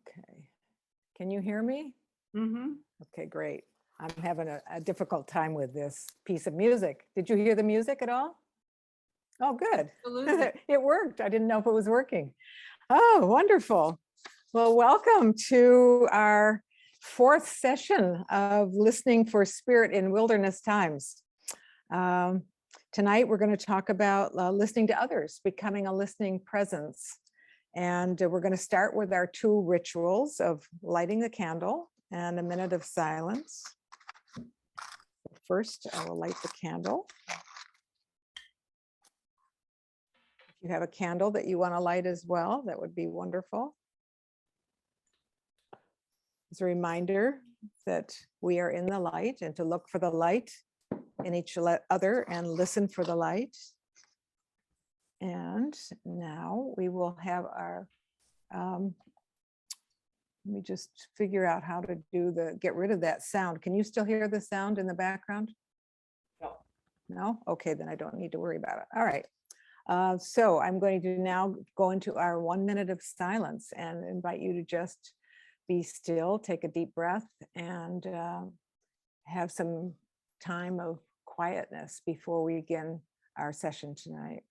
Okay. Can you hear me? Mm-hmm. Okay, great. I'm having a difficult time with this piece of music. Did you hear the music at all? Oh, good. Absolutely. It worked. I didn't know if it was working. Oh, wonderful. Well, welcome to our fourth session of Listening for Spirit in Wilderness Times. Tonight, we're going to talk about listening to others, becoming a listening presence. And we're going to start with our two rituals of lighting the candle and a minute of silence. First, I will light the candle. If you have a candle that you want to light as well, that would be wonderful. As a reminder that we are in the light and to look for the light in each other and listen for the light. And now we will have our, let me just figure out how to get rid of that sound. Can you still hear the sound in the background? No. No? Okay, then I don't need to worry about it. All right. So I'm going to now go into our 1 minute of silence and invite you to just be still, take a deep breath, and have some time of quietness before we begin our session tonight.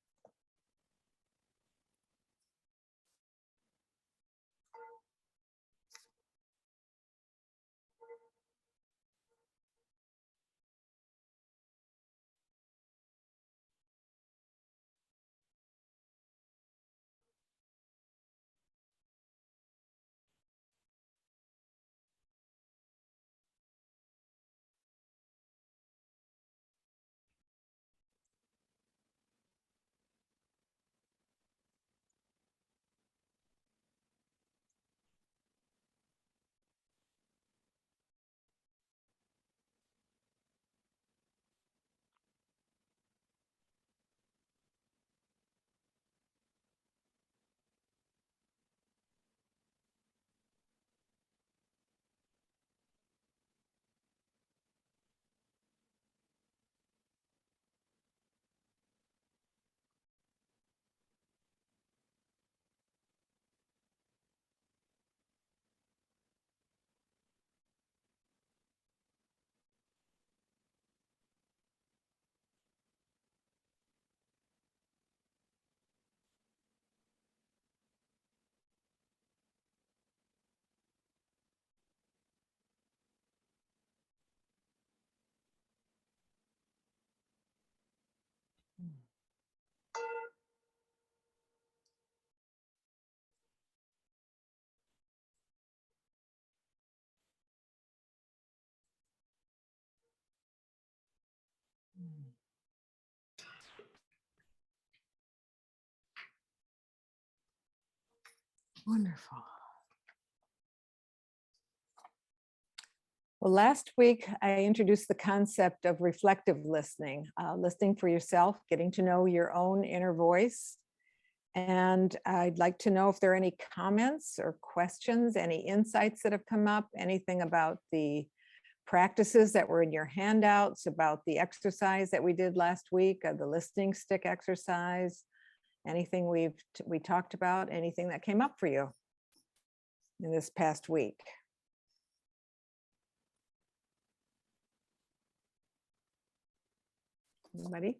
Wonderful. Well, last week I introduced the concept of reflective listening, listening for yourself, getting to know your own inner voice. And I'd like to know if there are any comments or questions, any insights that have come up, anything about the practices that were in your handouts, about the exercise that we did last week, the listening stick exercise, anything we talked about, anything that came up for you in this past week. Anybody?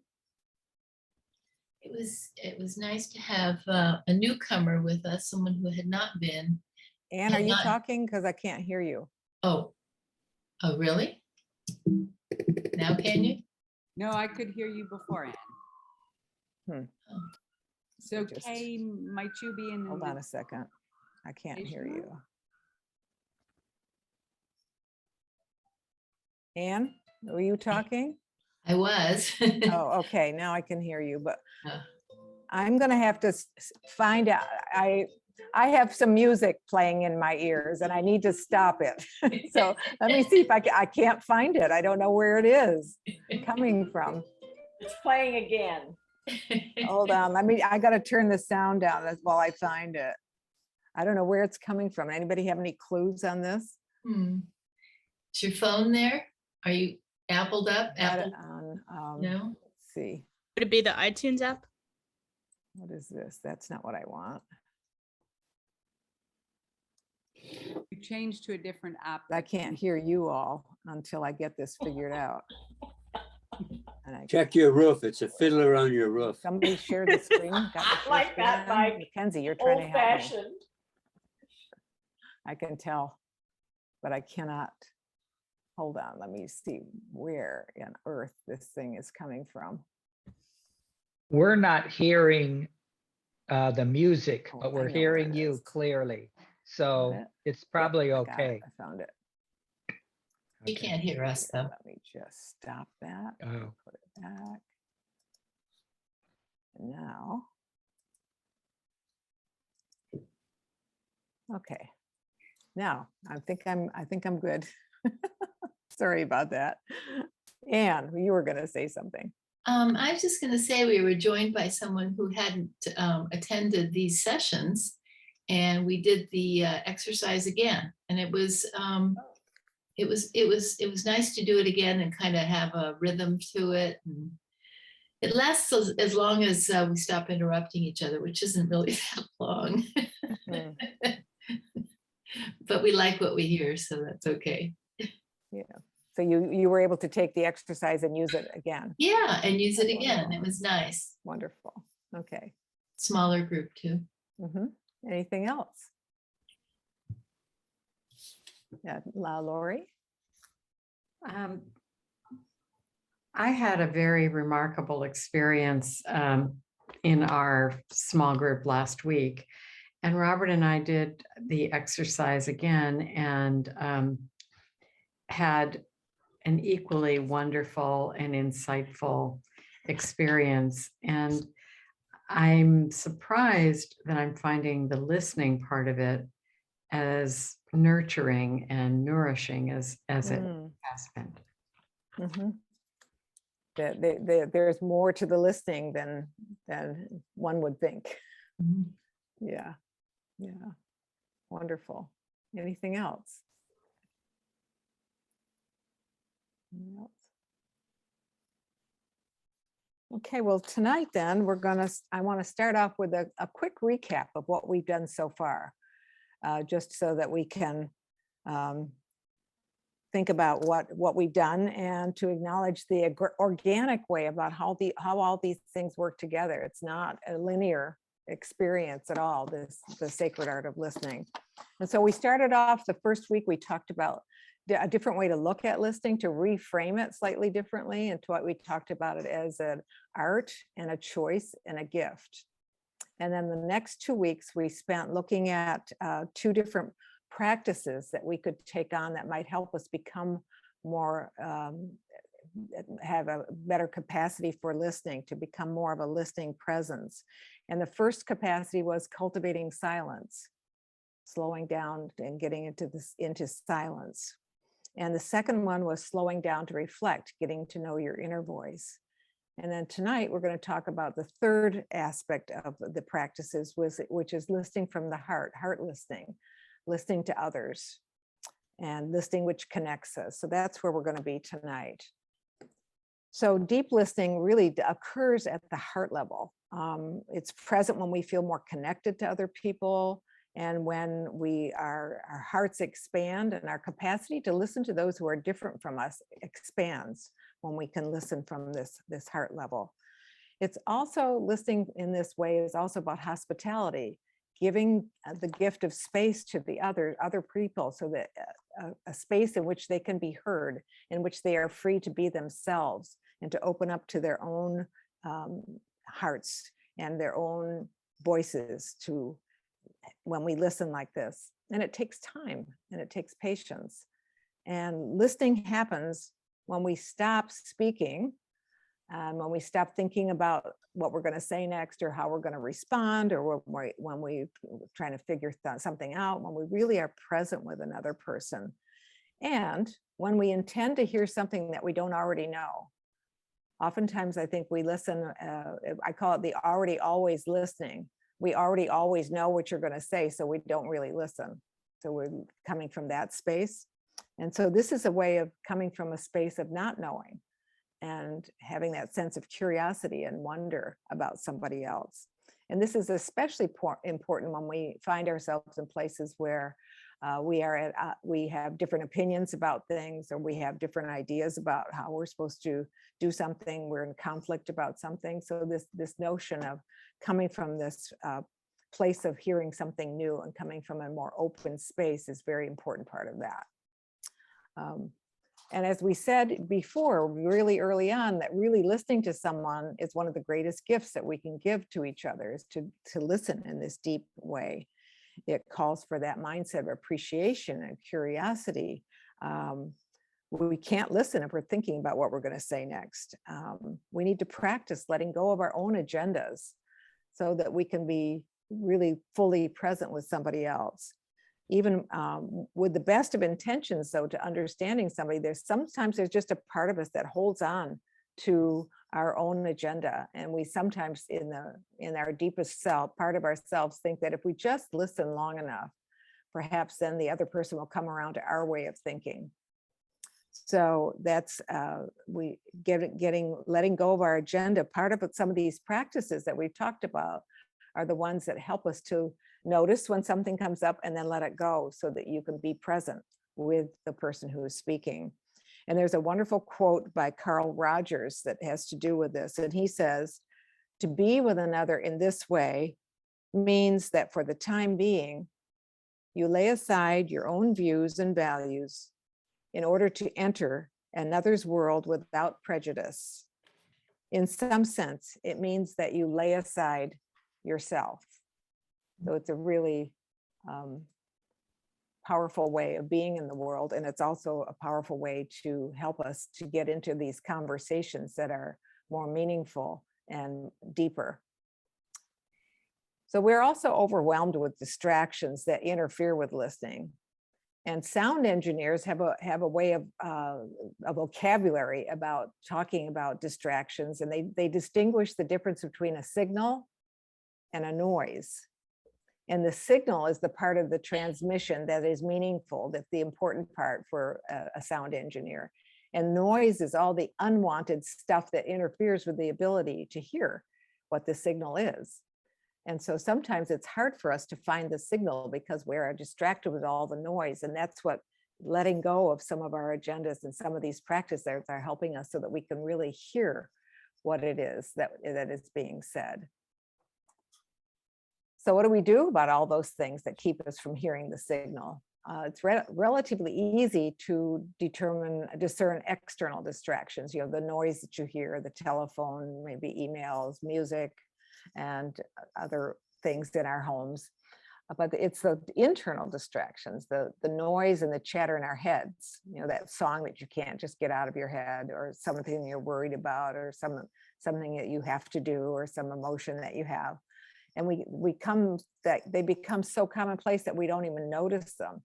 It was nice to have a newcomer with us, someone who had not been. Anne, are you talking? Because I can't hear you. Oh really? Now can you? No, I could hear you before, Anne. Oh. So Kay, might you be in? Hold on a second. I can't hear you. Anne, were you talking? I was. Oh, okay. Now I can hear you, but Oh. I'm going to have to find out. I have some music playing in my ears and I need to stop it. So let me see if I can't find it. I don't know where it is coming from. It's playing again. Hold on. I got to turn the sound down while I find it. I don't know where it's coming from. Anybody have any clues on this? Is your phone there? Are you appled up? Got it Apple? on, No. let's see. Would it be the iTunes app? What is this? That's not what I want. change to a different app. I can't hear you all until I get this figured out. And I Check your roof. It's a fiddler on your roof. somebody shared the screen. Got the I share like that, screen? Mike. Mackenzie, you're trying to Old help me. fashioned. I can tell, but I cannot. Hold on, let me see where in earth this thing is coming from. We're not hearing the music, Oh, but I we're know where hearing it you is. clearly. Got So it? it's Yep, probably I got it, okay. I found it. You can't hear us, here, though. Let me just stop that. Oh. Put it back. And now. Okay. Now, I think I'm good. Sorry about that. Anne, you were going to say something. I was just going to say we were joined by someone who hadn't attended these sessions, and we did the exercise again, and it was nice to do it again and kind of have a rhythm to it. And it lasts as long as we stop interrupting each other, which isn't really that long. Mm, But we like what we hear, so that's okay. yeah. So you were able to take the exercise and use it again. Yeah, and use it That's again. It wonderful. was nice. Wonderful. Okay. Smaller group too. Mhm. Anything else? Yeah, Lori? I had a very remarkable experience in our small group last week. And Robert and I did the exercise again and had an equally wonderful and insightful experience. And I'm surprised that I'm finding the listening part of it as nurturing and nourishing as it Mm, has been. mhm. There's more to the listening than one would think. Mhm. Yeah, yeah. Wonderful. Anything else? Anything else? Okay, well, tonight then, I want to start off with a quick recap of what we've done so far, just so that we can think about what we've done and to acknowledge the organic way about how all these things work together. It's not a linear experience at all, the sacred art of listening. And so we started off the first week, we talked about a different way to look at listening, to reframe it slightly differently, and to what we talked about it as an art and a choice and a gift. And then the next 2 weeks we spent looking at 2 different practices that we could take on that might help us become more, have a better capacity for listening, to become more of a listening presence. And the first capacity was cultivating silence, slowing down and getting into silence. And the second one was slowing down to reflect, getting to know your inner voice. And then tonight we're going to talk about the third aspect of the practices, which is listening from the heart listening to others, and listening which connects us. So that's where we're going to be tonight. So deep listening really occurs at the heart level. It's present when we feel more connected to other people, and when our hearts expand, and our capacity to listen to those who are different from us expands when we can listen from this heart level. It's also, listening in this way is also about hospitality, giving the gift of space to the other people, so that a space in which they can be heard, in which they are free to be themselves and to open up to their own hearts and their own voices when we listen like this. And it takes time and it takes patience. And listening happens when we stop speaking, when we stop thinking about what we're going to say next or how we're going to respond, or when we're trying to figure something out, when we really are present with another person. And when we intend to hear something that we don't already know. Oftentimes I think we listen, I call it the already always listening. We already always know what you're going to say, so we don't really listen. So we're coming from that space. And so this is a way of coming from a space of not knowing and having that sense of curiosity and wonder about somebody else. And this is especially important when we find ourselves in places where We have different opinions about things, or we have different ideas about how we're supposed to do something. We're in conflict about something. So this notion of coming from this place of hearing something new and coming from a more open space is very important part of that. And as we said before, really early on, that really listening to someone is one of the greatest gifts that we can give to each other, is to listen in this deep way. It calls for that mindset of appreciation and curiosity. We can't listen if we're thinking about what we're going to say next. We need to practice letting go of our own agendas so that we can be really fully present with somebody else. Even with the best of intentions, though, to understanding somebody, sometimes there's just a part of us that holds on to our own agenda, and we sometimes in our deepest self, part of ourselves, think that if we just listen long enough, perhaps then the other person will come around to our way of thinking. So that's letting go of our agenda. Part of some of these practices that we've talked about are the ones that help us to notice when something comes up and then let it go, so that you can be present with the person who is speaking. And there's a wonderful quote by Carl Rogers that has to do with this. And he says, "To be with another in this way means that for the time being, you lay aside your own views and values in order to enter another's world without prejudice. In some sense, it means that you lay aside yourself." So it's a really powerful way of being in the world. And it's also a powerful way to help us to get into these conversations that are more meaningful and deeper. So we're also overwhelmed with distractions that interfere with listening. And sound engineers have a way of a vocabulary about talking about distractions, and they distinguish the difference between a signal and a noise. And the signal is the part of the transmission that is meaningful, that's the important part for a sound engineer. And noise is all the unwanted stuff that interferes with the ability to hear what the signal is. And so sometimes it's hard for us to find the signal because we're distracted with all the noise. And that's what letting go of some of our agendas and some of these practices are helping us, so that we can really hear what it is that is being said. So what do we do about all those things that keep us from hearing the signal? It's relatively easy to discern external distractions, the noise that you hear, the telephone, maybe emails, music, and other things in our homes. But it's the internal distractions, the noise and the chatter in our heads, that song that you can't just get out of your head, or something you're worried about, or something that you have to do, or some emotion that you have. And they become so commonplace that we don't even notice them.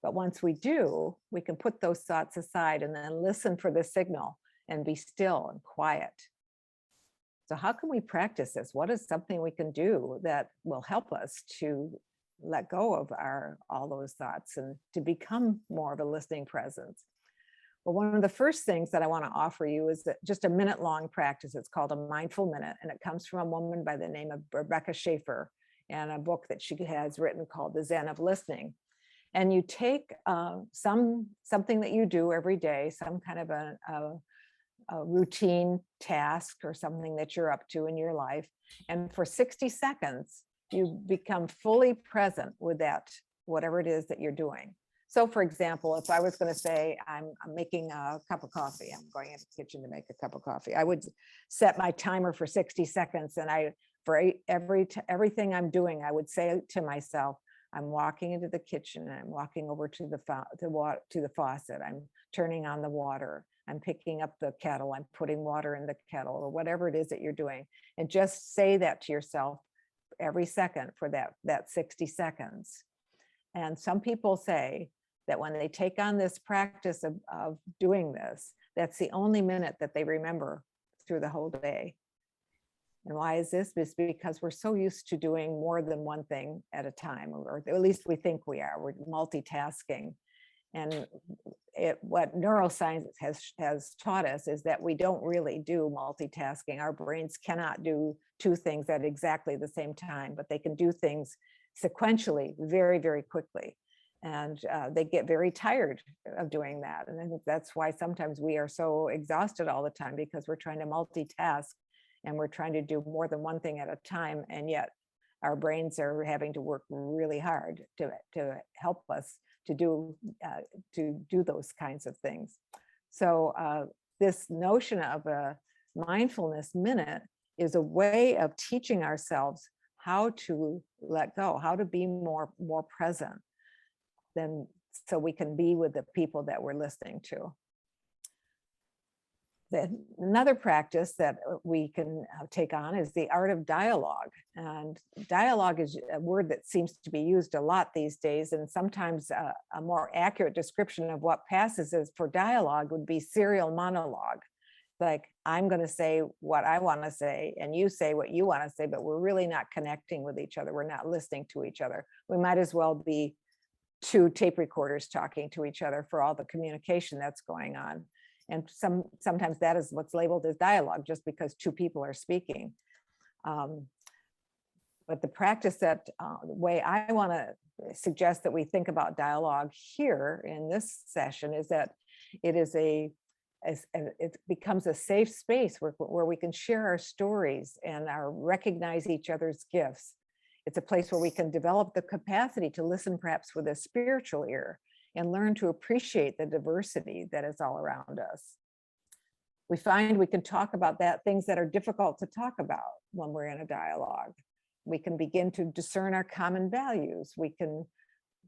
But once we do, we can put those thoughts aside and then listen for the signal and be still and quiet. So how can we practice this? What is something we can do that will help us to let go of all those thoughts and to become more of a listening presence? Well, one of the first things that I want to offer you is just a minute-long practice. It's called a mindful minute, and it comes from a woman by the name of Rebecca Schaefer, and a book that she has written called The Zen of Listening. And you take something that you do every day, some kind of a routine task or something that you're up to in your life, and for 60 seconds, you become fully present with that, whatever it is that you're doing. So for example, if I was going to say, I'm making a cup of coffee, I'm going into the kitchen to make a cup of coffee, I would set my timer for 60 seconds. And for everything I'm doing, I would say to myself, I'm walking into the kitchen, and I'm walking over to the faucet, I'm turning on the water, I'm picking up the kettle, I'm putting water in the kettle, or whatever it is that you're doing. And just say that to yourself every second for that 60 seconds. And some people say that when they take on this practice of doing this, that's the only minute that they remember through the whole day. And why is this? It's because we're so used to doing more than one thing at a time, or at least we think we are. We're multitasking. And what neuroscience has taught us is that we don't really do multitasking. Our brains cannot do two things at exactly the same time, but they can do things sequentially very, very quickly. And they get very tired of doing that. And I think that's why sometimes we are so exhausted all the time, because we're trying to multitask and we're trying to do more than one thing at a time. And yet our brains are having to work really hard to help us to do those kinds of things. So this notion of a mindfulness minute is a way of teaching ourselves how to let go, how to be more present, then so we can be with the people that we're listening to. Then another practice that we can take on is the art of dialogue. And dialogue is a word that seems to be used a lot these days. And sometimes a more accurate description of what passes is for dialogue would be serial monologue. Like, I'm going to say what I want to say and you say what you want to say, but we're really not connecting with each other. We're not listening to each other. We might as well be two tape recorders talking to each other for all the communication that's going on. And sometimes that is what's labeled as dialogue, just because two people are speaking. But the practice that way I want to suggest that we think about dialogue here in this session is that it is it becomes a safe space where we can share our stories and recognize each other's gifts. It's a place where we can develop the capacity to listen perhaps with a spiritual ear and learn to appreciate the diversity that is all around us. We find we can talk about things that are difficult to talk about when we're in a dialogue. We can begin to discern our common values. We can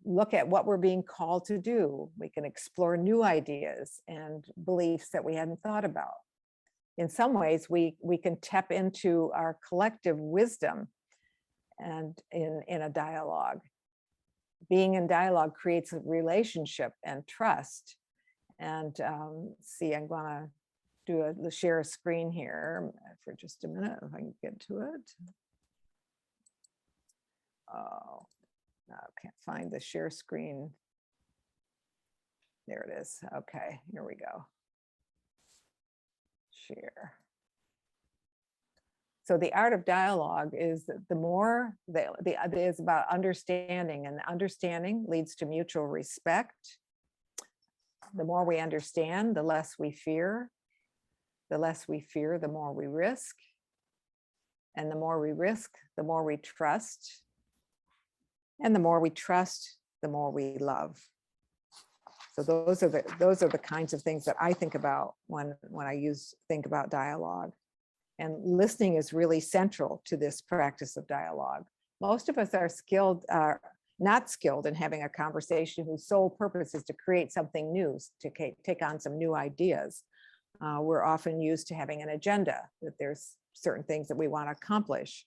look at what we're being called to do. We can explore new ideas and beliefs that we hadn't thought about. In some ways, we can tap into our collective wisdom and in a dialogue. Being in dialogue creates a relationship and trust. And see, I'm gonna share a screen here for just a minute, if I can get to it. Oh, no, I can't find the share screen. There it is. Okay, here we go. Share. So the art of dialogue is is about understanding, and understanding leads to mutual respect. The more we understand, the less we fear. The less we fear, the more we risk. And the more we risk, the more we trust. And the more we trust, the more we love. So those are the kinds of things that I think about when I think about dialogue. And listening is really central to this practice of dialogue. Most of us are not skilled in having a conversation whose sole purpose is to create something new, to take on some new ideas. We're often used to having an agenda, that there's certain things that we want to accomplish,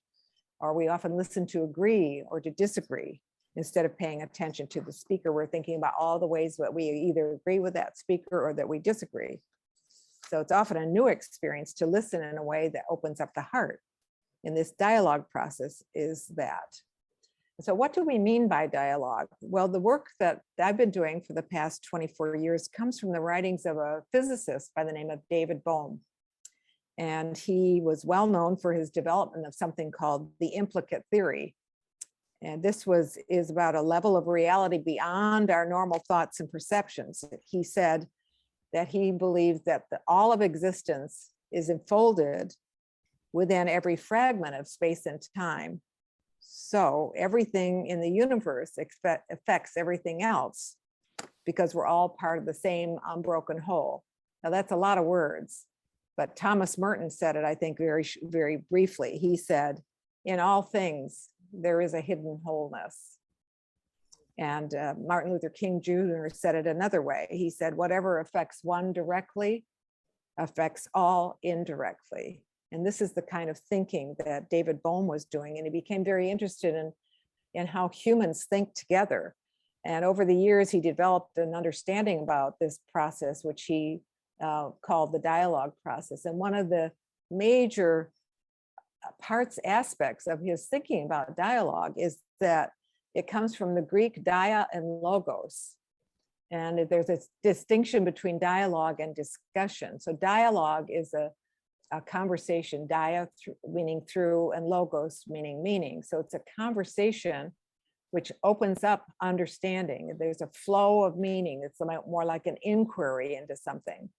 or we often listen to agree or to disagree. Instead of paying attention to the speaker, we're thinking about all the ways that we either agree with that speaker or that we disagree. So it's often a new experience to listen in a way that opens up the heart. And this dialogue process is that. So what do we mean by dialogue? Well, the work that I've been doing for the past 24 years comes from the writings of a physicist by the name of David Bohm. And he was well known for his development of something called the Implicat Theory. And this is about a level of reality beyond our normal thoughts and perceptions. He said that he believed that all of existence is enfolded within every fragment of space and time. So everything in the universe affects everything else because we're all part of the same unbroken whole. Now that's a lot of words, but Thomas Merton said it, I think, very, very briefly. He said, in all things, there is a hidden wholeness. And Martin Luther King Jr. said it another way. He said, whatever affects one directly affects all indirectly. And this is the kind of thinking that David Bohm was doing. And he became very interested in how humans think together. And over the years, he developed an understanding about this process, which he called the dialogue process. And one of the major aspects of his thinking about dialogue is that it comes from the Greek dia and logos. And there's a distinction between dialogue and discussion. So dialogue is a conversation, dia meaning through and logos meaning meaning. So it's a conversation which opens up understanding. There's a flow of meaning. It's more like an inquiry into something.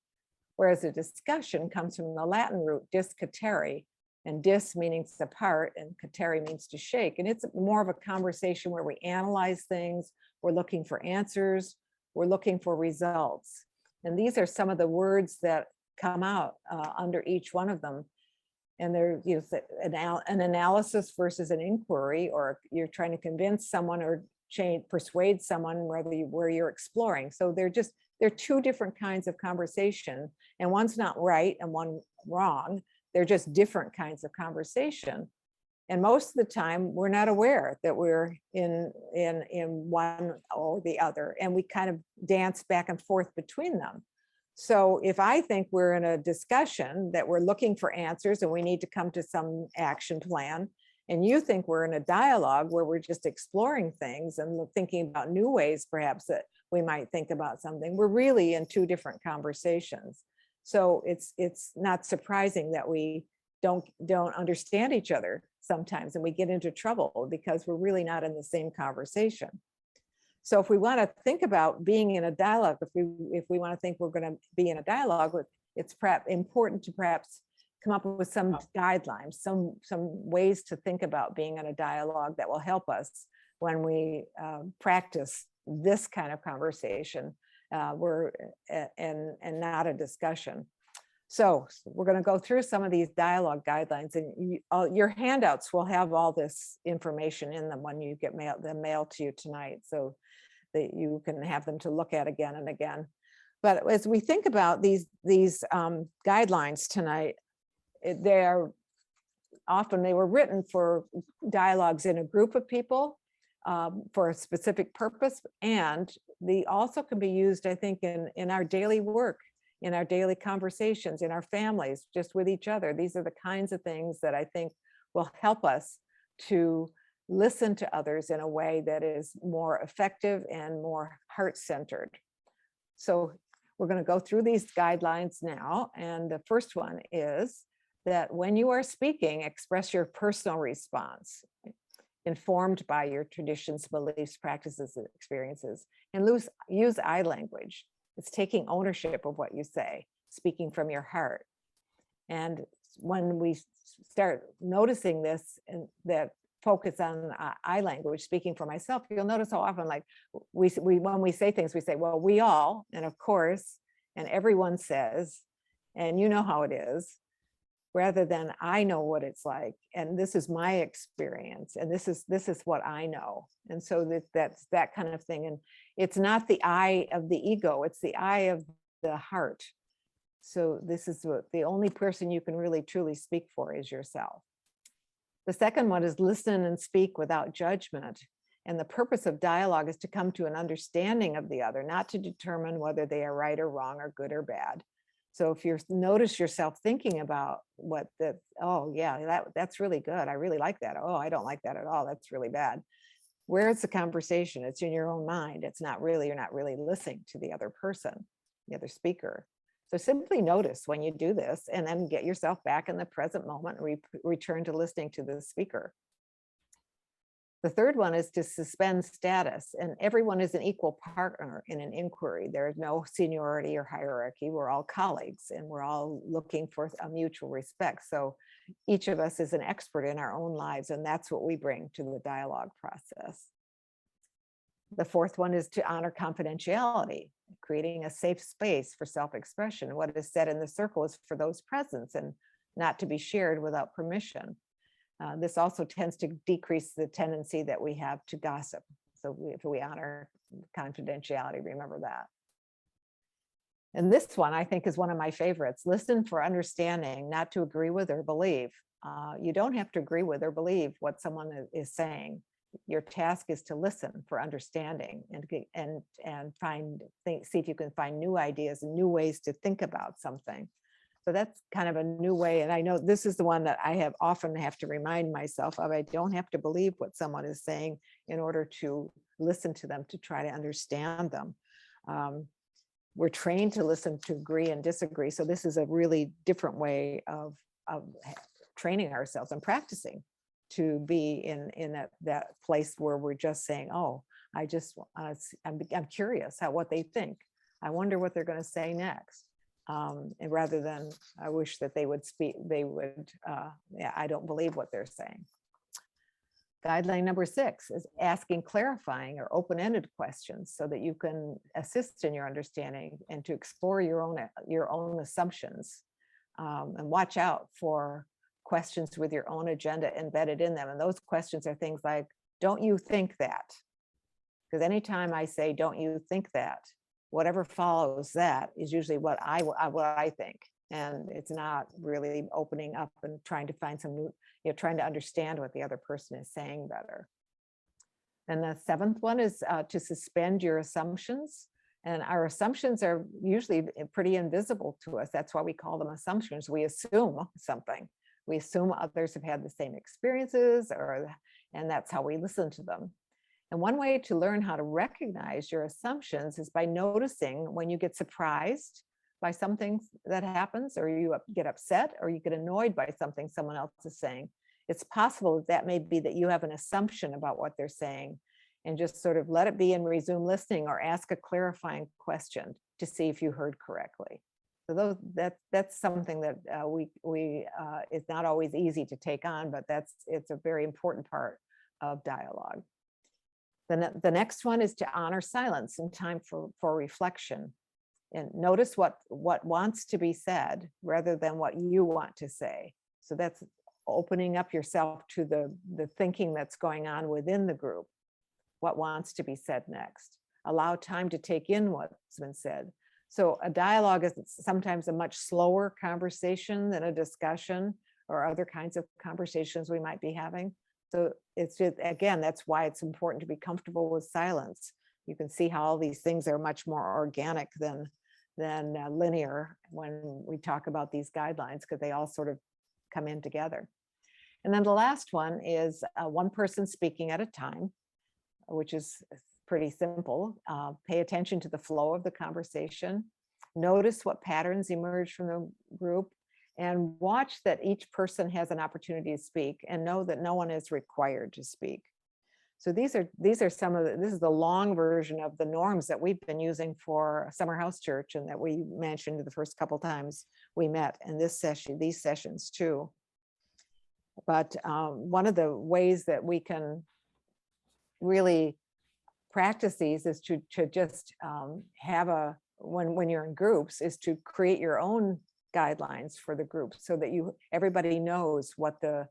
Whereas a discussion comes from the Latin root discatere, and dis meaning apart, and catere means to shake. And it's more of a conversation where we analyze things, we're looking for answers, we're looking for results. And these are some of the words that come out under each one of them. And they're, you know, an analysis versus an inquiry, or you're trying to convince someone or persuade someone where you're exploring. So they're two different kinds of conversation, and one's not right and one wrong. They're just different kinds of conversation. And most of the time we're not aware that we're in one or the other, and we kind of dance back and forth between them. So if I think we're in a discussion that we're looking for answers and we need to come to some action plan, and you think we're in a dialogue where we're just exploring things and thinking about new ways perhaps that we might think about something, we're really in two different conversations. So it's not surprising that we don't understand each other sometimes, and we get into trouble because we're really not in the same conversation. So if we want to think about being in a dialogue, if we want to think we're going to be in a dialogue, it's perhaps important to perhaps come up with some guidelines, some ways to think about being in a dialogue that will help us when we practice this kind of conversation, and not a discussion. So we're going to go through some of these dialogue guidelines, and your handouts will have all this information in them when you get them mailed to you tonight, so that you can have them to look at again and again. But as we think about these guidelines tonight, they were written for dialogues in a group of people for a specific purpose, and they also can be used, I think, in our daily work, in our daily conversations, in our families, just with each other. These are the kinds of things that I think will help us to listen to others in a way that is more effective and more heart-centered. So we're going to go through these guidelines now. And the first one is that when you are speaking, express your personal response, informed by your traditions, beliefs, practices, and experiences, and use I language. It's taking ownership of what you say, speaking from your heart. And when we start noticing this, and that focus on I language, speaking for myself, you'll notice how often, like when we say things, we say, well, we all, and of course, and everyone says, and you know how it is, rather than I know what it's like, and this is my experience, and this is what I know. And so that's that kind of thing. And it's not the I of the ego, it's the I of the heart. So this is the only person you can really truly speak for is yourself. The second one is listen and speak without judgment. And the purpose of dialogue is to come to an understanding of the other, not to determine whether they are right or wrong or good or bad. So if you notice yourself thinking about oh yeah, that's really good, I really like that. Oh, I don't like that at all, that's really bad. Where is the conversation? It's in your own mind. It's not really, you're not really listening to the other person, the other speaker. So simply notice when you do this, and then get yourself back in the present moment and return to listening to the speaker. The third one is to suspend status, and everyone is an equal partner in an inquiry. There is no seniority or hierarchy. We're all colleagues, and we're all looking for a mutual respect. So each of us is an expert in our own lives, and that's what we bring to the dialogue process. The fourth one is to honor confidentiality, creating a safe space for self-expression. What is said in the circle is for those present and not to be shared without permission. This also tends to decrease the tendency that we have to gossip. So if we honor confidentiality, remember that. And this one, I think, is one of my favorites. Listen for understanding, not to agree with or believe. You don't have to agree with or believe what someone is saying. Your task is to listen for understanding and see if you can find new ideas and new ways to think about something. So that's kind of a new way. And I know this is the one that I often have to remind myself of. I don't have to believe what someone is saying in order to listen to them, to try to understand them. We're trained to listen, to agree and disagree. So this is a really different way of training ourselves and practicing to be in that place where we're just saying, oh, I'm curious what they think. I wonder what they're going to say next. And rather than, I wish that they would speak, yeah, I don't believe what they're saying. Guideline number 6 is asking clarifying or open-ended questions so that you can assist in your understanding and to explore your own assumptions, and watch out for questions with your own agenda embedded in them. And those questions are things like, don't you think that? Because anytime I say, don't you think that, whatever follows that is usually what I think. And it's not really opening up and trying to find some new, trying to understand what the other person is saying better. And the 7th one is to suspend your assumptions. And our assumptions are usually pretty invisible to us. That's why we call them assumptions. We assume something. We assume others have had the same experiences, and that's how we listen to them. And one way to learn how to recognize your assumptions is by noticing when you get surprised by something that happens, or you get upset, or you get annoyed by something someone else is saying. It's possible that may be that you have an assumption about what they're saying, and just sort of let it be and resume listening, or ask a clarifying question to see if you heard correctly. So that's something that it's not always easy to take on, but it's a very important part of dialogue. The next one is to honor silence and time for reflection, and notice what wants to be said rather than what you want to say. So that's opening up yourself to the thinking that's going on within the group. What wants to be said next? Allow time to take in what's been said. So a dialogue is sometimes a much slower conversation than a discussion or other kinds of conversations we might be having. So it's just, again, that's why it's important to be comfortable with silence. You can see how all these things are much more organic than linear when we talk about these guidelines, because they all sort of come in together. And then the last one is one person speaking at a time, which is pretty simple. Pay attention to the flow of the conversation. Notice what patterns emerge from the group, and watch that each person has an opportunity to speak, and know that no one is required to speak. So these are some of this is the long version of the norms that we've been using for Summer House Church, and that we mentioned the first couple times we met in this session, these sessions too. But one of the ways that we can really practice these is to just have when you're in groups, is to create your own guidelines for the group, so that everybody knows what the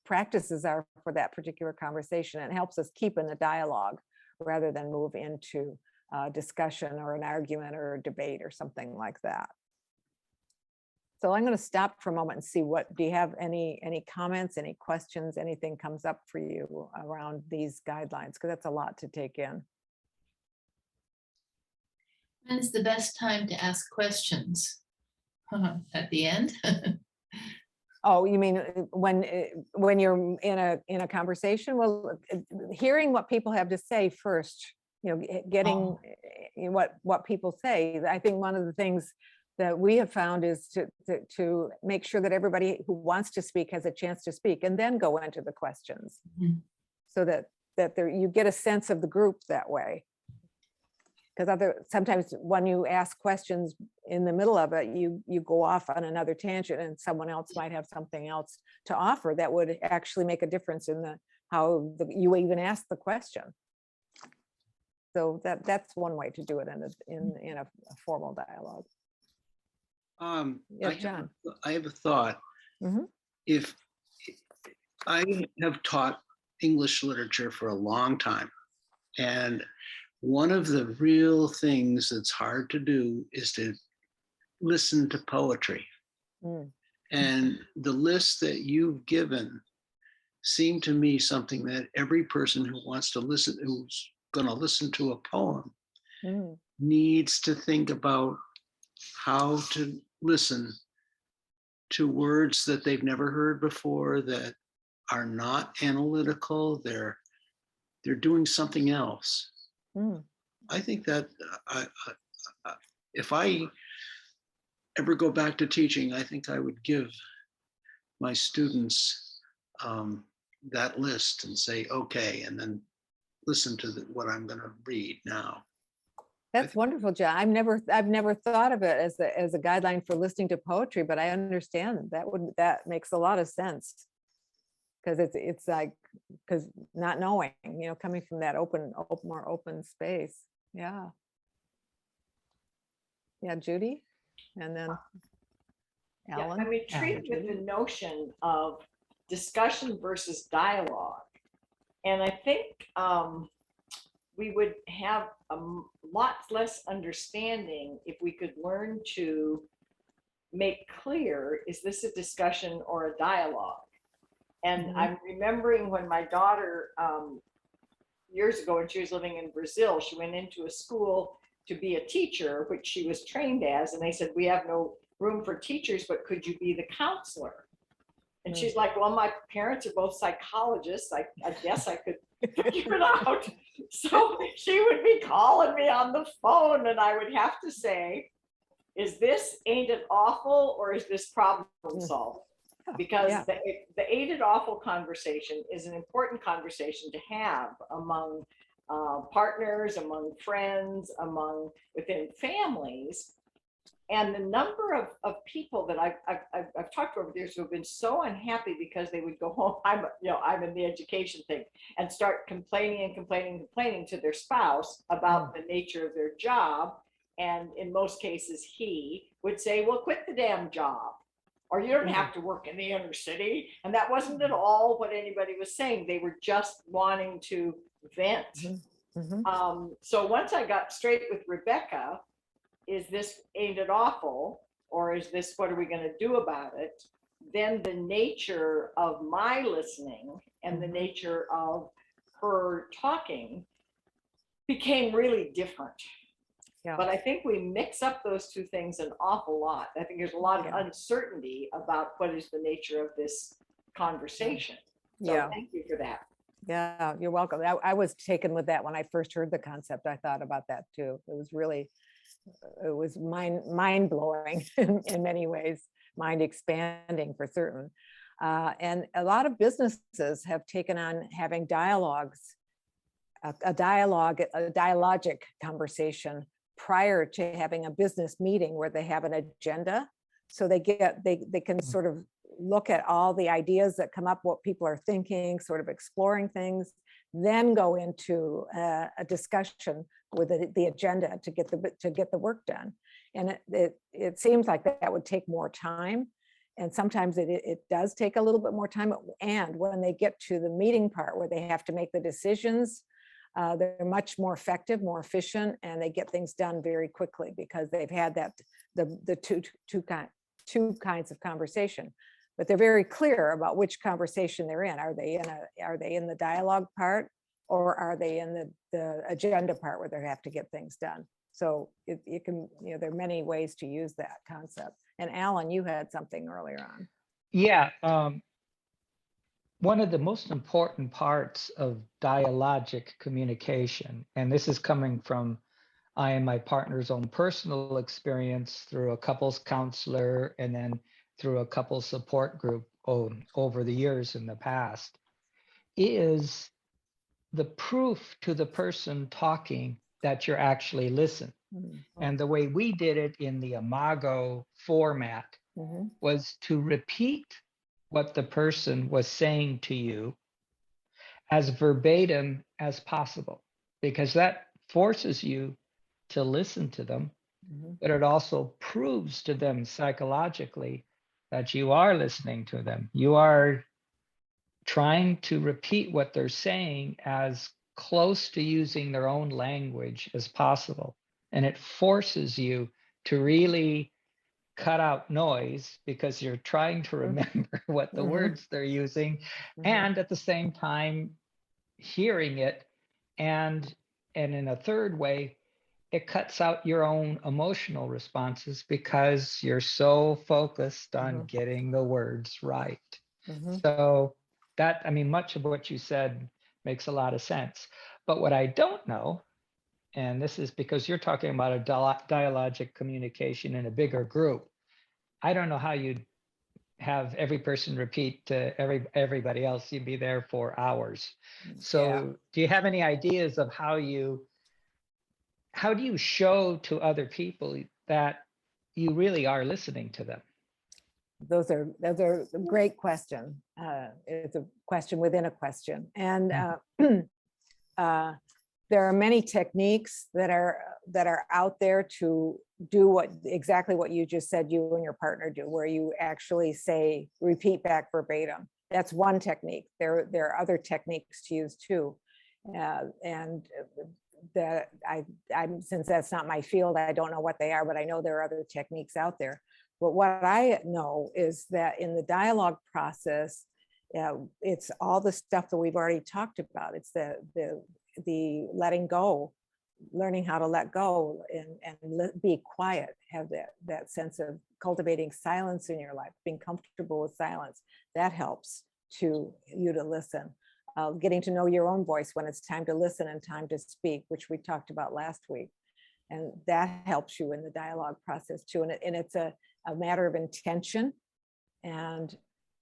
practices are for that particular conversation. It helps us keep in the dialogue rather than move into discussion or an argument or a debate or something like that. So I'm going to stop for a moment and see do you have any comments, any questions, anything comes up for you around these guidelines, because that's a lot to take in. When is the best time to ask questions? At the end? Oh, you mean when you're in a conversation? Well, hearing what people have to say first, getting what people say. I think one of the things that we have found is to make sure that everybody who wants to speak has a chance to speak, and then go into the questions, so that you get a sense of the group that way. Because sometimes when you ask questions in the middle of it, you go off on another tangent, and someone else might have something else to offer that would actually make a difference in how you even ask the question. So that's one way to do it in a formal dialogue. Yeah, John. I have a thought. Mhm. If I have taught English literature for a long time, and one of the real things that's hard to do is to listen to poetry. And the list that you've given seemed to me something that every person who wants to listen, who's going to listen to a poem, needs to think about how to listen to words that they've never heard before, that are not analytical. They're doing something else. I think that if I ever go back to teaching, I think I would give my students that list and say, okay, and then listen to what I'm going to read now. That's wonderful, John. I've never thought of it as a guideline for listening to poetry, but I understand that makes a lot of sense. Because it's like, because not knowing, coming from that more open space. Yeah. Yeah, Judy, and then Yeah, Alan. I'm intrigued with the notion of discussion versus dialogue. And I think we would have a lot less understanding if we could learn to make clear, is this a discussion or a dialogue? And Mhm. I'm remembering when my daughter, years ago, when she was living in Brazil, she went into a school to be a teacher, which she was trained as. And they said, we have no room for teachers, but could you be the counselor? And she's like, well, my parents are both psychologists. I guess I could figure it out. So she would be calling me on the phone and I would have to say, is this ain't it awful or is this problem solved? Because Yeah. the ain't it awful conversation is an important conversation to have among partners, among friends, within families. And the number of people that I've talked to over the years who have been so unhappy because they would go home, I'm in the education thing, and start complaining to their spouse about the nature of their job. And in most cases, he would say, well, quit the damn job, or you don't have to work in the inner city. And that wasn't at all what anybody was saying. They were just wanting to vent. Mhm. So once I got straight with Rebecca, is this ain't it awful, or is this what are we going to do about it? Then the nature of my listening and the nature of her talking became really different. Yeah. But I think we mix up those two things an awful lot. I think there's a lot of Yeah. uncertainty about what is the nature of this conversation. So Yeah. thank you for that. Yeah, you're welcome. I was taken with that when I first heard the concept. I thought about that too. It was mind blowing in many ways, mind expanding for certain. And a lot of businesses have taken on having dialogues, a dialogic conversation prior to having a business meeting where they have an agenda. So they can sort of look at all the ideas that come up, what people are thinking, sort of exploring things, then go into a discussion with the agenda to get the work done. And it seems like that would take more time. And sometimes it does take a little bit more time. And when they get to the meeting part where they have to make the decisions, they're much more effective, more efficient, and they get things done very quickly because they've had the two kinds of conversation. But they're very clear about which conversation they're in. Are they in the dialogue part, or are they in the agenda part where they have to get things done? So it can, there are many ways to use that concept. And Alan, you had something earlier on. Yeah. One of the most important parts of dialogic communication, and this is coming from I and my partner's own personal experience through a couples counselor and then through a couples support group over the years in the past, is the proof to the person talking that you're actually listening. And the way we did it in the Imago format was to repeat what the person was saying to you as verbatim as possible, because that forces you to listen to them, but it also proves to them psychologically that you are listening to them. You are trying to repeat what they're saying as close to using their own language as possible. And it forces you to really cut out noise because you're trying to remember what the words they're using, and at the same time hearing it. And in a third way, it cuts out your own emotional responses because you're so focused on getting the words right. So that, much of what you said makes a lot of sense. But what I don't know, and this is because you're talking about a dialogic communication in a bigger group, I don't know how you'd have every person repeat to everybody else, you'd be there for hours. So do you have any ideas of how do you show to other people that you really are listening to them? Those are a great question. It's a question within a question. And there are many techniques that are out there to do exactly what you just said you and your partner do, where you actually repeat back verbatim. That's one technique. There are other techniques to use too. And that I'm since that's not my field, I don't know what they are, but I know there are other techniques out there. But what I know is that in the dialogue process, it's all the stuff that we've already talked about. It's the letting go, learning how to let go and be quiet, have that sense of cultivating silence in your life, being comfortable with silence. That helps you to listen. Getting to know your own voice when it's time to listen and time to speak, which we talked about last week. And that helps you in the dialogue process too. And it's a matter of intention. And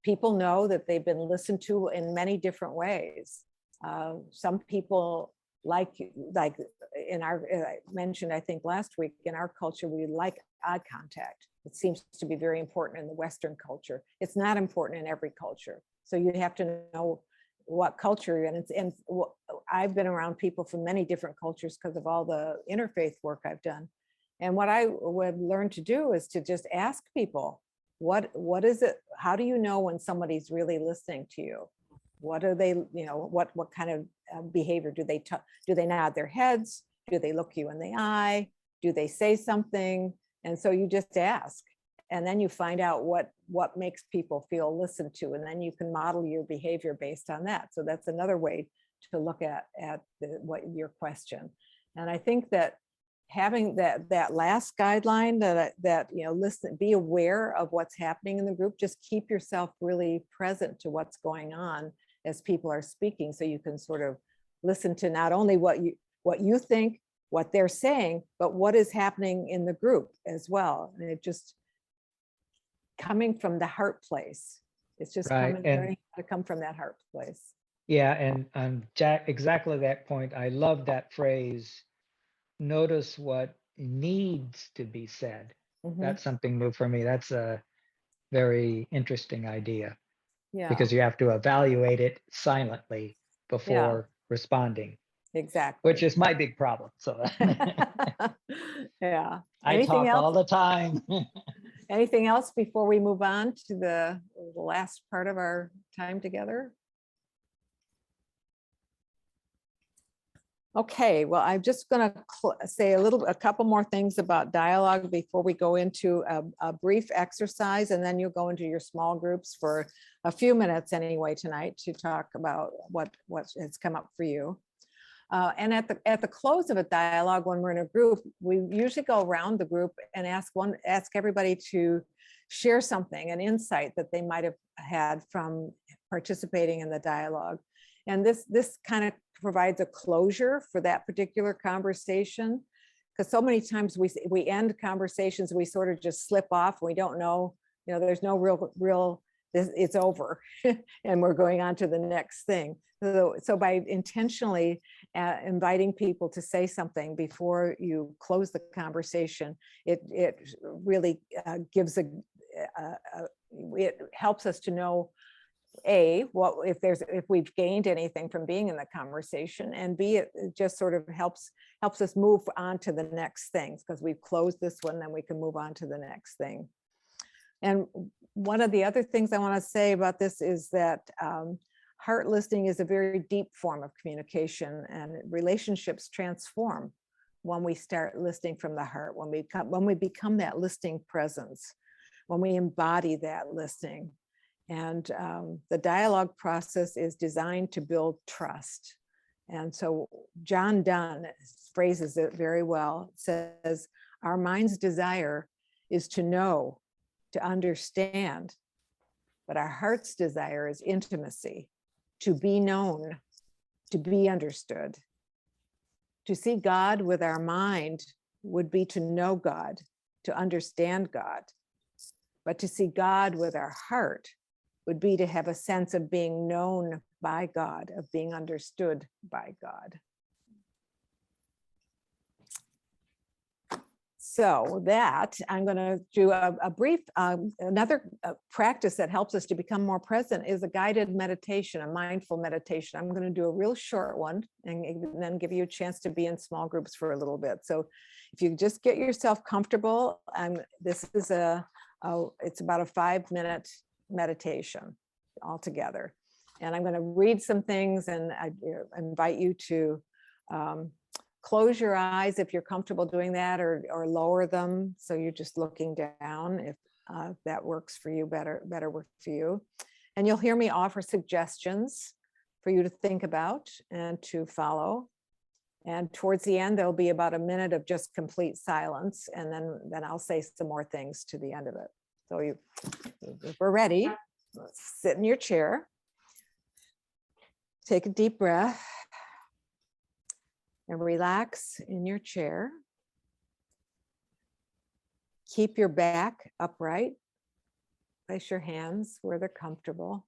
people know that they've been listened to in many different ways. Some people like in our, I mentioned, I think last week, in our culture, we like eye contact. It seems to be very important in the Western culture. It's not important in every culture. So you have to know what culture you're in. And I've been around people from many different cultures because of all the interfaith work I've done. And what I would learn to do is to just ask people, what is it? How do you know when somebody's really listening to you? What are they, what kind of behavior do they nod their heads? Do they look you in the eye? Do they say something? And so you just ask, and then you find out what makes people feel listened to, and then you can model your behavior based on that. So that's another way to look at your question. And I think that having that last guideline that listen, be aware of what's happening in the group, just keep yourself really present to what's going on as people are speaking, so you can sort of listen to not only what you think, what they're saying, but what is happening in the group as well. And it just coming from the heart place. It's just learning how to come from that heart place. Yeah, and exactly that point. I love that phrase. Notice what needs to be said. Mm-hmm. That's something new for me. That's a very interesting idea. Yeah. Because you have to evaluate it silently before responding. Exactly. Which is my big problem. So yeah. I Anything talk else? all the time. Anything else before we move on to the last part of our time together? Okay, well, I'm just going to say a couple more things about dialogue before we go into a brief exercise, and then you'll go into your small groups for a few minutes anyway tonight to talk about what has come up for you. And at the close of a dialogue, when we're in a group, we usually go around the group and ask everybody to share something, an insight that they might have had from participating in the dialogue. And this kind of provides a closure for that particular conversation, because so many times we end conversations, we sort of just slip off, and we don't know, there's no real it's over and we're going on to the next thing. So by intentionally inviting people to say something before you close the conversation, it really gives it helps us to know if we've gained anything from being in the conversation, and B, it just sort of helps us move on to the next things, because we've closed this one, then we can move on to the next thing. And one of the other things I want to say about this is that heart listening is a very deep form of communication, and relationships transform when we start listening from the heart, when we become that listening presence, when we embody that listening. And the dialogue process is designed to build trust. And so John Donne phrases it very well. It says, our mind's desire is to know, to understand, but our heart's desire is intimacy, to be known, to be understood. To see God with our mind would be to know God, to understand God. But to see God with our heart would be to have a sense of being known by God, of being understood by God. So that I'm going to do a brief, another practice that helps us to become more present is a guided meditation, a mindful meditation. I'm going to do a real short one and then give you a chance to be in small groups for a little bit. So if you just get yourself comfortable, this is it's about a 5-minute meditation altogether. And I'm going to read some things, and I invite you to close your eyes if you're comfortable doing that, or lower them so you're just looking down if that works for you, better work for you. And you'll hear me offer suggestions for you to think about and to follow. And towards the end, there'll be about a minute of just complete silence, and then I'll say some more things to the end of it. So if we're ready, sit in your chair, take a deep breath, and relax in your chair. Keep your back upright. Place your hands where they're comfortable.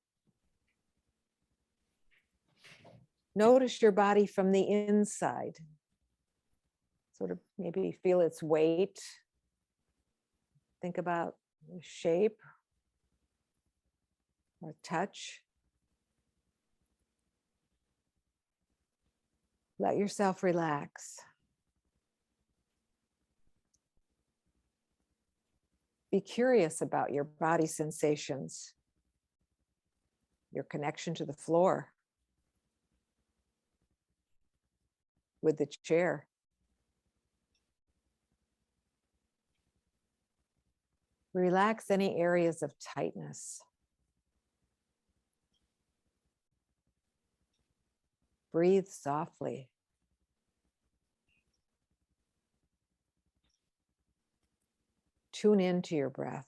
Notice your body from the inside. Sort of maybe feel its weight. Think about the shape or touch. Let yourself relax. Be curious about your body sensations, your connection to the floor, with the chair. Relax any areas of tightness. Breathe softly. Tune into your breath.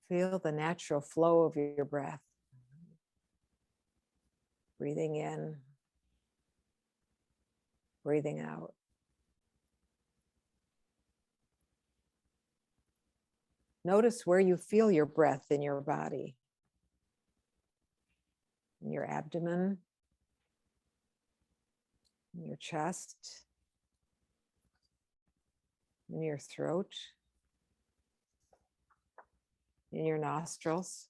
Feel the natural flow of your breath. Breathing in, breathing out. Notice where you feel your breath in your body. In your abdomen, in your chest, in your throat, in your nostrils.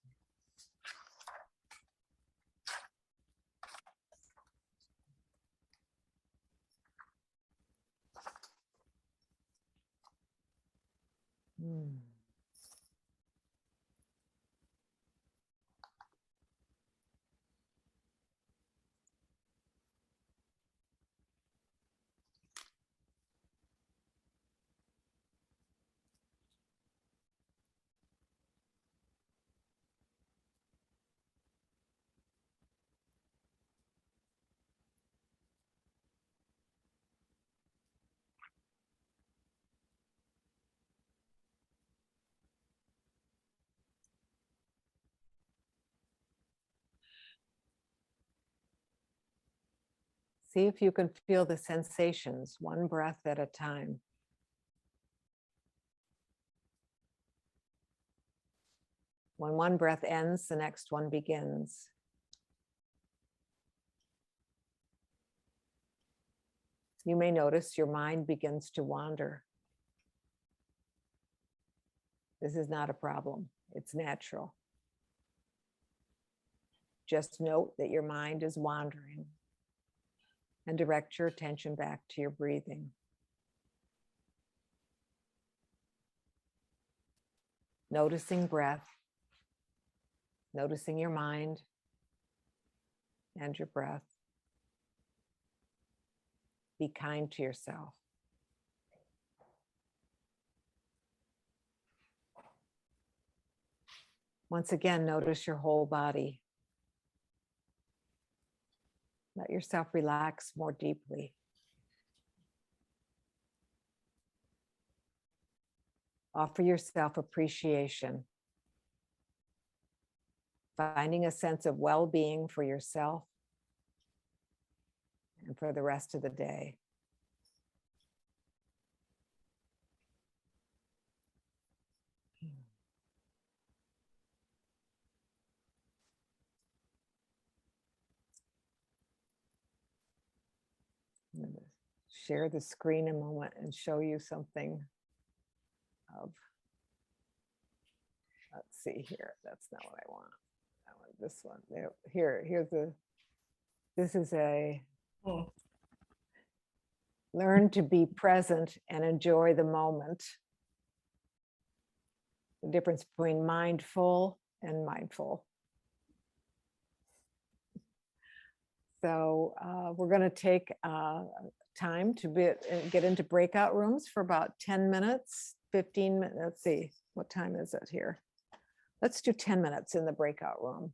See if you can feel the sensations, one breath at a time. When one breath ends, the next one begins. You may notice your mind begins to wander. This is not a problem. It's natural. Just note that your mind is wandering and direct your attention back to your breathing. Noticing breath, noticing your mind and your breath. Be kind to yourself. Once again, notice your whole body. Let yourself relax more deeply. Offer yourself appreciation, finding a sense of well-being for yourself and for the rest of the day. share the screen a moment and show you something of, let's see here, that's not what I want. I want this one. This is a learn to be present and enjoy the moment. The difference between mindful and mindful. So we're going to take time to get into breakout rooms for about 10 minutes, 15 minutes. Let's see, what time is it here? Let's do 10 minutes in the breakout room.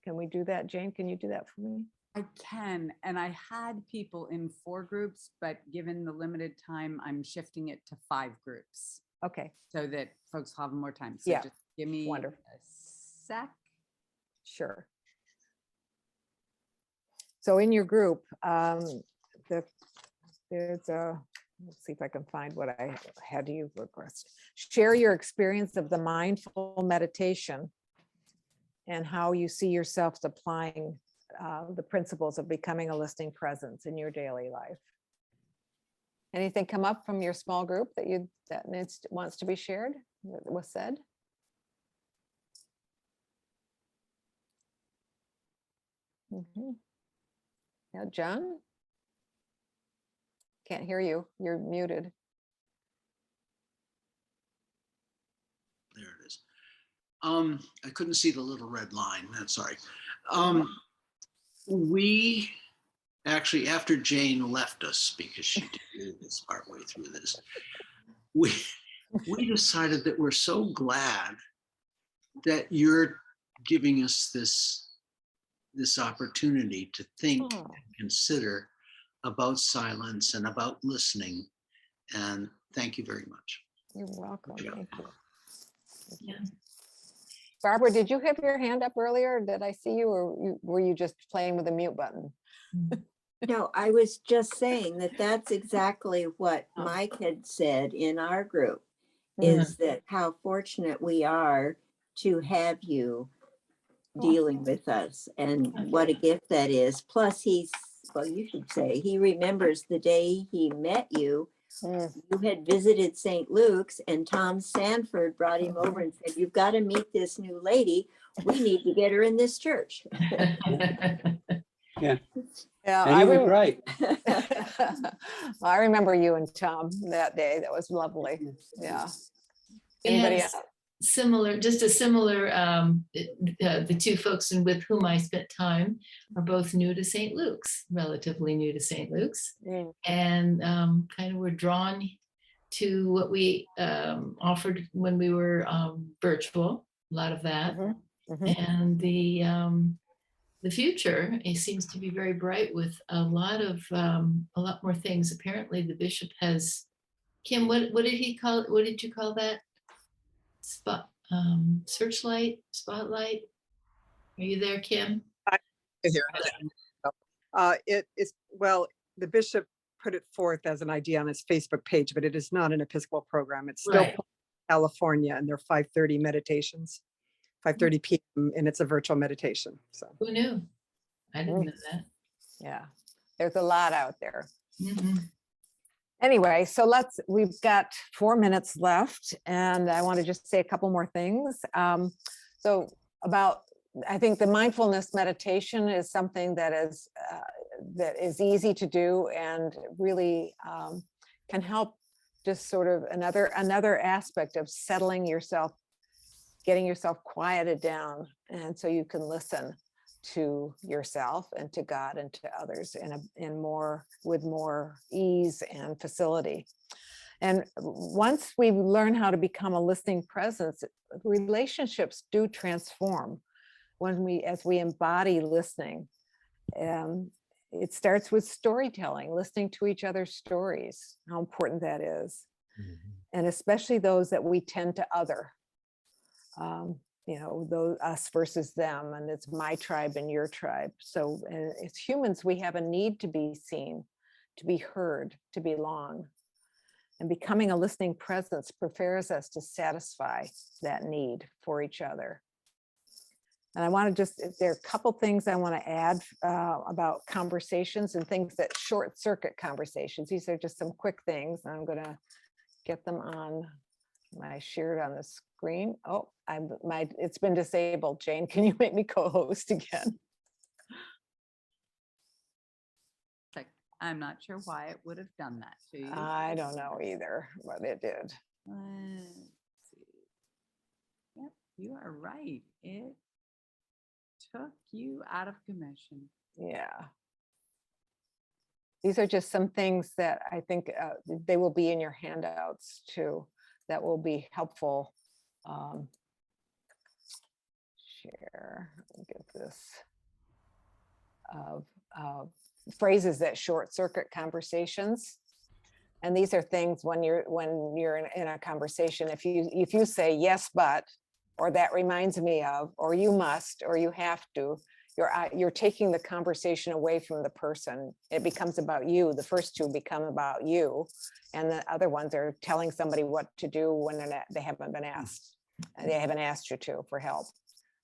Can we do that, Jane? Can you do that for me? I can, and I had people in 4 groups, but given the limited time, I'm shifting it to 5 groups Okay, so that folks will have more time. So Yeah, just give me wonderful. a sec. sure. So in your group, there's a, let's see if I can find what I had you request. Share your experience of the mindful meditation and how you see yourself applying the principles of becoming a listening presence in your daily life. Anything come up from your small group that wants to be shared, that was said? Yeah, John? Can't hear you. You're muted. There it is. I couldn't see the little red line. That's sorry. We actually, after Jane left us, because she did this partway through this, we decided that we're so glad that you're giving us this opportunity to think and consider about silence and about listening. And thank you very much. You're welcome. Yeah. Thank you. Yeah. Barbara, did you have your hand up earlier? Did I see you, or were you just playing with the mute button? No, I was just saying that that's exactly what Oh. Mike had said in our group, Mm. is that how fortunate we are to have you dealing with us, and what a gift that is. Plus well, you should say, he remembers the day he met you. Mm. You had visited St. Luke's and Tom Sanford brought him over and said, "You've got to meet this new lady. We need to get her in this church." Yeah, Yeah, and he was right. I remember you and Tom that day. That was lovely. Yeah. Anybody Yes. else? Similar, just a similar, the 2 folks with whom I spent time are both new to St. Luke's, relatively new to St. Luke's, Mm. and kind of were drawn to what we offered when we were virtual, a lot of that. Mhm, mhm. And the future, it seems to be very bright with a lot more things. Apparently the bishop has, Kim, what did he call it? What did you call that? Searchlight, spotlight. Are you there, Kim? Here. It is, well, the bishop put it forth as an idea on his Facebook page, but it is not an Episcopal program. It's still Right. California, and they're 5:30 meditations, 5:30 p.m. and it's a virtual meditation. So Who knew? I didn't know that. Yeah, there's a lot out there. Mhm. Anyway, so we've got 4 minutes left, and I want to just say a couple more things. So I think the mindfulness meditation is something that is easy to do and really can help, just sort of another aspect of settling yourself, getting yourself quieted down, and so you can listen to yourself and to God and to others with more ease and facility. And once we learn how to become a listening presence, relationships do transform as we embody listening. It starts with storytelling, listening to each other's stories, how important that is. And especially those that we tend to other. Those us versus them, and it's my tribe and your tribe. So as humans, we have a need to be seen, to be heard, to belong. And becoming a listening presence prepares us to satisfy that need for each other. And I want to just, there are a couple things I want to add about conversations and things that short circuit conversations. These are just some quick things. I'm going to get them on my shared on the screen. Oh, it's been disabled. Jane, can you make me co-host again? Like, I'm not sure why it would have done that to you. I don't know either, but it did. Let's see. Yep, you are right. It took you out of commission. Yeah. These are just some things that I think they will be in your handouts too, that will be helpful. Share, let me get this. Phrases that short circuit conversations. And these are things when you're in a conversation, if you say yes, but, or that reminds me of, or you must, or you have to, you're taking the conversation away from the person. It becomes about you. The first two become about you, and the other ones are telling somebody what to do when they haven't been asked. They haven't asked you to for help.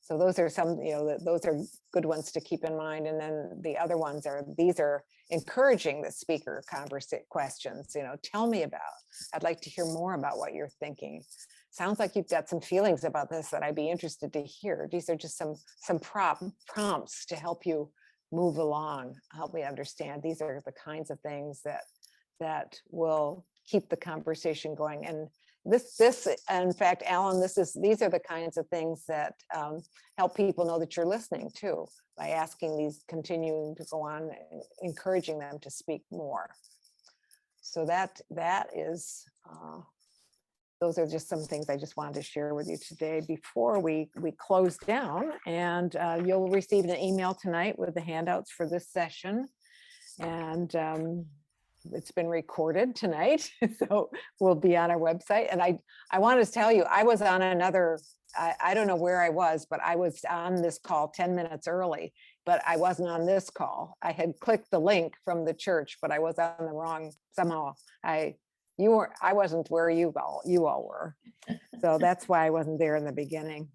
So those are some, those are good ones to keep in mind. And then the other ones these are encouraging the speaker questions. Tell me about. I'd like to hear more about what you're thinking. Sounds like you've got some feelings about this that I'd be interested to hear. These are just some prompts to help you move along, help me understand. These are the kinds of things that will keep the conversation going. And this, in fact, Alan, these are the kinds of things that help people know that you're listening too, by asking these, continuing to go on, encouraging them to speak more. So that is. Those are just some things I just wanted to share with you today before we close down. And you'll receive an email tonight with the handouts for this session. And it's been recorded tonight, so we'll be on our website. And I wanted to tell you, I was on another, I don't know where I was, but I was on this call 10 minutes early, but I wasn't on this call. I had clicked the link from the church, but I was on the wrong, somehow I wasn't where you all were. So that's why I wasn't there in the beginning.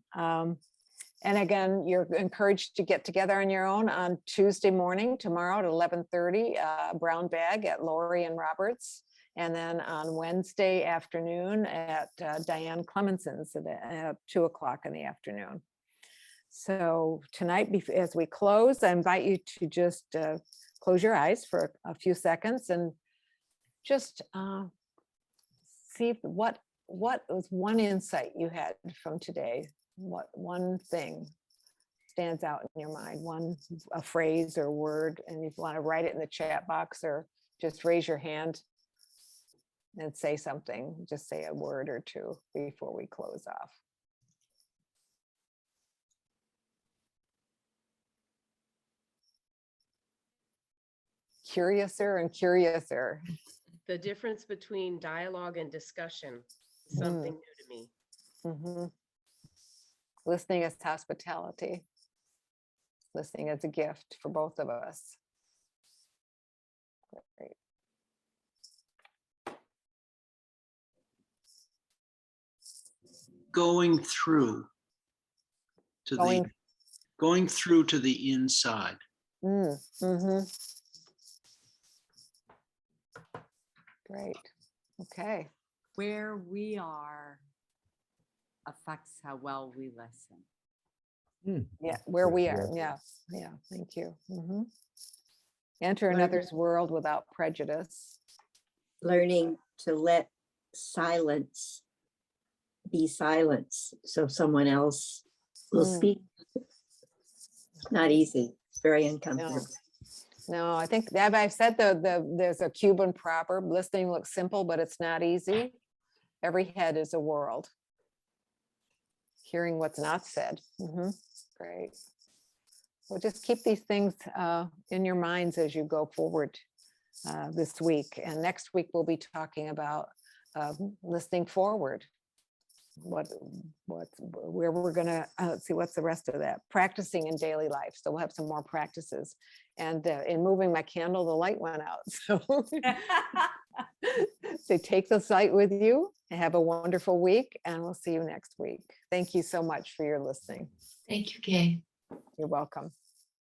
And again, you're encouraged to get together on your own on Tuesday morning, tomorrow at 11:30, Brown Bag at Lori and Roberts. And then on Wednesday afternoon at Diane Clemenson's at 2 o'clock in the afternoon. So tonight, as we close, I invite you to just close your eyes for a few seconds and just see what was one insight you had from today. What one thing stands out in your mind, a phrase or word, and if you want to write it in the chat box or just raise your hand and say something, just say a word or two before we close off. Curiouser and curiouser. The difference between dialogue and discussion is something new to me. Mm-hmm. Listening as hospitality. Listening as a gift for both of us. Great. Going through to the inside. Mm-hmm. Great. Okay. Where we are affects how well we listen. Yeah, where we are. Yeah. Thank you. Mm-hmm. Enter another's world without prejudice. Learning to let silence be silence, so someone else will speak. Not easy. It's very uncomfortable. No, I think that I've said there's a Cuban proverb: listening looks simple, but it's not easy. Every head is a world. Hearing what's not said. Mm-hmm. Great. Well, just keep these things in your minds as you go forward this week. And next week we'll be talking about listening forward. Where we're gonna let's see what's the rest of that, practicing in daily life. So we'll have some more practices. And in moving my candle, the light went out. So So take the site with you and have a wonderful week, and we'll see you next week. Thank you so much for your listening. Thank you, Kay. You're welcome.